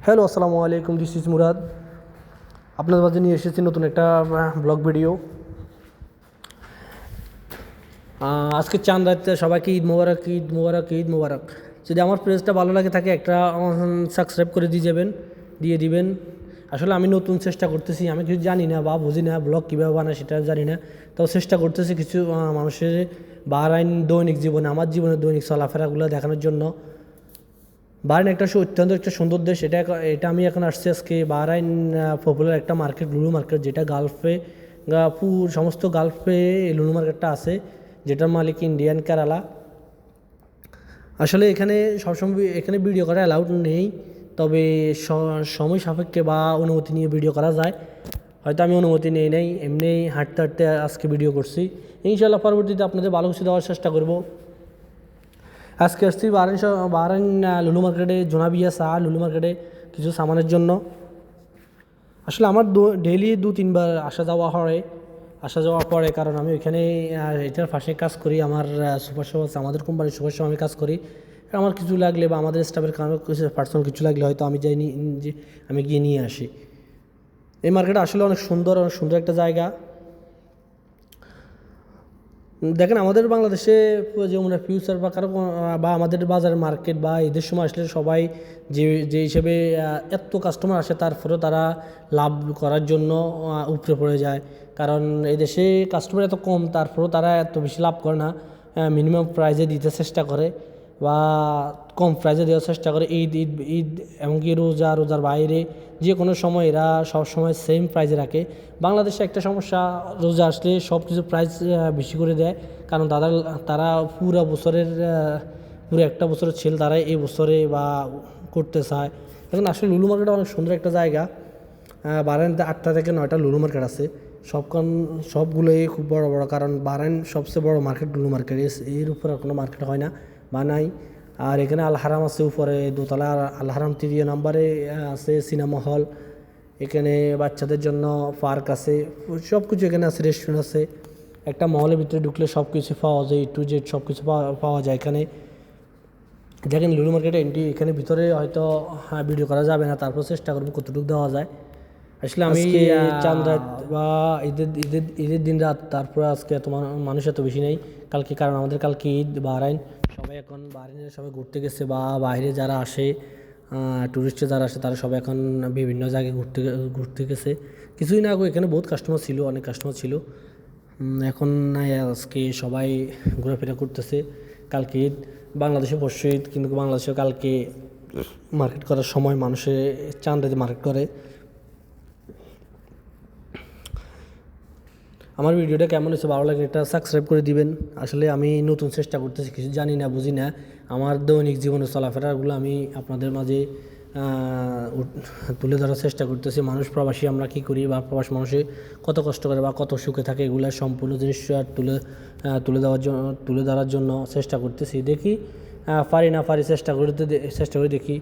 Hello, আসসালামু আলাইকুম। This is Murad. আপনাদের মাঝে নিয়ে এসেছি নতুন একটা ব্লগ ভিডিও। আজকে চাঁদ রাতে সবাইকে ঈদ মোবারক, ঈদ মোবারক, ঈদ মোবারক। যদি আমার পেজটা ভালো লাগে থাকে একটা সাবস্ক্রাইব করে দিয়ে দিবেন। আসলে আমি নতুন চেষ্টা করতেছি, আমি কিছু জানি না বা বুঝি না ব্লগ কীভাবে বানায় সেটা জানি না, তাও চেষ্টা করতেছি কিছু মানুষের বাহরাইন দৈনিক জীবনে, আমার জীবনের দৈনিক চলাফেরাগুলো দেখানোর জন্য। বাহরাইন একটা অত্যন্ত একটা সুন্দর দেশ। এটা আমি এখন আসছি আজকে বাহরাইন পপুলার একটা মার্কেট, লুলু মার্কেট, যেটা গালফে সমস্ত গালফে লুলু মার্কেটটা আছে, যেটার মালিক ইন্ডিয়ান কেরালা। আসলে এখানে সবসময় এখানে ভিডিও করা অ্যালাউড নেই, তবে সময় সাপেক্ষে বা অনুমতি নিয়ে ভিডিও করা যায়। হয়তো আমি অনুমতি নেই এমনি হাঁটতে হাঁটতে আজকে ভিডিও করছি। ইনশাআল্লাহ পরবর্তীতে আপনাদের ভালো কিছু দেওয়ার চেষ্টা করব। আজকে আসছি বাহরাইন লুলু মার্কেটে, জোনাবিয়া লুলু মার্কেটে কিছু সামানের জন্য। আসলে আমার ডেইলি 2-3 বার আসা যাওয়া পড়ে, কারণ আমি ওইখানে এটার পাশে কাজ করি। আমার সুপার শপ আছে, আমাদের কোম্পানির সুপার শপ আমি কাজ করি। আমার কিছু লাগলে বা আমাদের স্টাফের কারণে কিছু পার্সোনাল কিছু লাগলে হয়তো আমি গিয়ে নিয়ে আসি। এই মার্কেটটা আসলে অনেক সুন্দর একটা জায়গা। দেখেন, আমাদের বাংলাদেশে যেমন ফিউচার বা আমাদের বাজারের মার্কেট বা ঈদের সময় আসলে সবাই যে হিসেবে এত কাস্টমার আসে, তারপরেও তারা লাভ করার জন্য উপরে পড়ে যায়। কারণ এই দেশে কাস্টমার এত কম, তারপরেও তারা এত বেশি লাভ করে না। মিনিমাম প্রাইজে দিতে চেষ্টা করে বা কম প্রাইজে দেওয়ার চেষ্টা করে। ঈদ ঈদ ঈদ এমনকি রোজার বাইরে যে কোনো সময় এরা সবসময় সেম প্রাইজে রাখে। বাংলাদেশে একটা সমস্যা, রোজা আসলে সব কিছু প্রাইস বেশি করে দেয়, কারণ তারা পুরো একটা বছরের ছেল তারা এই বছরে বা করতে চায়। এখন আসলে লুলু মার্কেট অনেক সুন্দর একটা জায়গা। বাহরাইনতে 8টা থেকে 9টা লুলু মার্কেট আছে। সবগুলোই খুব বড় বড়, কারণ বাহরাইন সবচেয়ে বড় মার্কেট লুলু মার্কেট। এর উপরে কোনো মার্কেট হয় না বা নাই। আর এখানে আল হারাম আছে উপরে দোতলা, আল হারাম 3 নম্বরে আছে সিনেমা হল। এখানে বাচ্চাদের জন্য পার্ক আছে, সব কিছু এখানে আছে, রেস্টুরেন্ট আছে। একটা মহলের ভিতরে ঢুকলে সব কিছু পাওয়া যায়, A to Z সব কিছু পাওয়া যায় এখানে। দেখেন, লুলু মার্কেটে এন্ট্রি, এখানে ভিতরে হয়তো ভিডিও করা যাবে না, তারপর চেষ্টা করবো কতটুকু দেওয়া যায়। আসলে আমি চাঁদ রাত বা ঈদের দিন রাত, তারপরে আজকে এত মানুষ এত বেশি নেই কালকে, কারণ আমাদের কালকে ঈদ। বাহরাইন সবাই এখন বাহরাইনে সবাই ঘুরতে গেছে বা বাইরে যারা আসে, টুরিস্টে যারা আসে, তারা সবাই এখন বিভিন্ন জায়গায় ঘুরতে গেছে। কিছুই না আগে এখানে বহুত কাস্টমার ছিল, অনেক কাস্টমার ছিল। এখন নাই, আজকে সবাই ঘোরাফেরা করতেছে। কালকে ঈদ, বাংলাদেশে পরশু ঈদ, কিন্তু বাংলাদেশে কালকে মার্কেট করার সময় মানুষে চাঁদ রাতে মার্কেট করে। আমার ভিডিওটা কেমন হয়েছে, ভালো লাগে এটা সাবস্ক্রাইব করে দিবেন। আসলে আমি নতুন চেষ্টা করতেছি, কিছু জানি না বুঝি না। আমার দৈনিক জীবনের চলাফেরাগুলো আমি আপনাদের মাঝে তুলে ধরার চেষ্টা করতেছি। মানুষ প্রবাসী আমরা কী করি বা প্রবাসী মানুষে কত কষ্ট করে বা কত সুখে থাকে, এগুলো সম্পূর্ণ জিনিস তুলে ধরার জন্য চেষ্টা করতেছি। দেখি পারি না পারি, চেষ্টা করে দেখি।